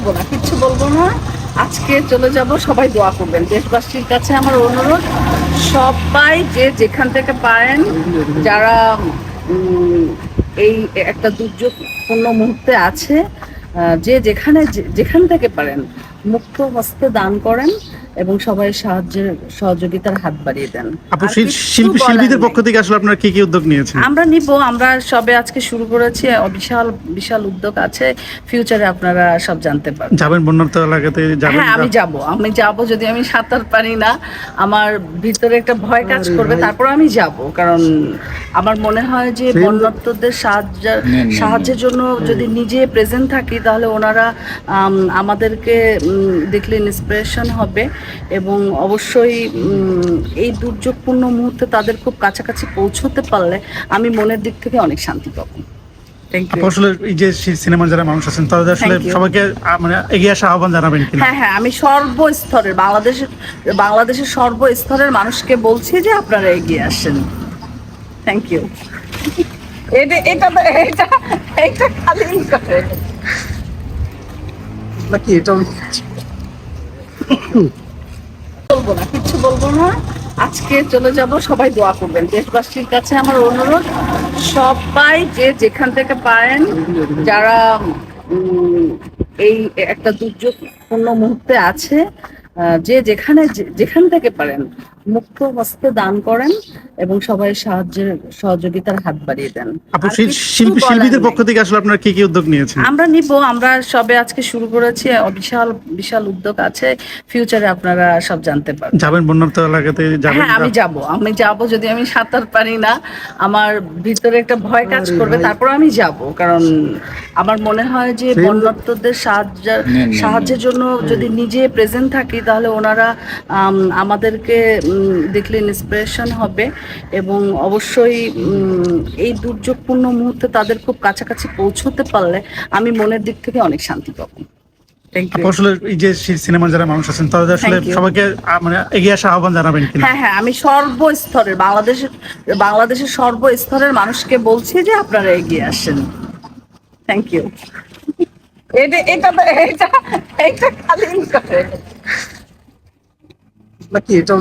বলবো না, কিচ্ছু বলবো না। আজকে চলে যাব, সবাই দোয়া করবেন। দেশবাসীর কাছে আমার অনুরোধ, সবাই যে যেখান থেকে পারেন, যারা উম, এই একটা দুর্যোগপূর্ণ মুহূর্তে আছে, যে যেখান থেকে পারেন মুক্ত হস্তে দান করেন এবং সবাই সহযোগিতার হাত বাড়িয়ে দেন। আপু, আর কিচ্ছু বলার শিল্পীদের নেই। পক্ষ থেকে আসলে আপনারা কি কি উদ্যোগ নিয়েছেন? আমরা সবে আজকে শুরু করেছি, বিশাল বিশাল উদ্যোগ আছে। ফিউচারে আপনারা সব জানতে পারবেন। যাবেন বন্যার্ত এলাকাতে যাবেন? হ্যাঁ, আমি যাব যদি আমি সাঁতার পারি না, আমার ভিতরে একটা ভয় কাজ করবে, তারপর আমি যাব। কারণ আমার মনে হয় যে বন্যার্তদের সাহায্যের জন্য যদি নিজে প্রেজেন্ট থাকি, তাহলে ওনারা আমাদেরকে দেখলে ইন্সপিরেশন হবে এবং অবশ্যই এই দুর্যোগপূর্ণ মুহূর্তে তাদের খুব কাছাকাছি পৌঁছতে পারলে আমি মনের দিক থেকে অনেক শান্তি পাবো। আসলে এই যে সিনেমার যারা মানুষ আছেন, তাদের আসলে সবাইকে মানে এগিয়ে আসা আহ্বান জানাবেন কিনা? হ্যাঁ, আমি সর্বস্তরের বাংলাদেশের সর্বস্তরের মানুষকে বলছি যে আপনারা এগিয়ে আসেন। Thank you. এটা খালি করে নাকি এটা বলবো না, কিচ্ছু বলবো না। আজকে চলে যাব, সবাই দোয়া করবেন। দেশবাসীর কাছে আমার অনুরোধ, সবাই যে যেখান থেকে পারেন, যারা এই একটা দুর্যোগপূর্ণ মুহূর্তে আছে, যে যেখান থেকে পারেন মুক্ত হস্তে দান করেন এবং সবাই সহযোগিতার হাত বাড়িয়ে দেন। আপু, শিল্পীদের পক্ষ থেকে আসলে আপনারা কি কি উদ্যোগ নিয়েছেন? আমরা সবে আজকে শুরু করেছি, বিশাল বিশাল উদ্যোগ আছে। ফিউচারে আপনারা সব জানতে পারবেন। যাবেন বন্যার্ত এলাকাতে যাবেন? হ্যাঁ, আমি যাব যদি আমি সাঁতার পারি না, আমার ভিতরে একটা ভয় কাজ করবে, তারপর আমি যাব। কারণ আমার মনে হয় যে বন্যার্তদের সাহায্যের জন্য যদি নিজে প্রেজেন্ট থাকি, তাহলে ওনারা আমাদেরকে দেখলে ইন্সপিরেশন হবে এবং অবশ্যই এই দুর্যোগপূর্ণ মুহূর্তে তাদের খুব কাছাকাছি পৌঁছতে পারলে আমি মনের দিক থেকে অনেক শান্তি পাবো। আসলে এই যে সিনেমার যারা মানুষ আছেন, তাদের আসলে সবাইকে মানে এগিয়ে আসা আহ্বান জানাবেন কিনা? হ্যাঁ, আমি বাংলাদেশের সর্বস্তরের মানুষকে বলছি যে আপনারা এগিয়ে আসেন। Thank you. এটা খালি করে নাকি এটা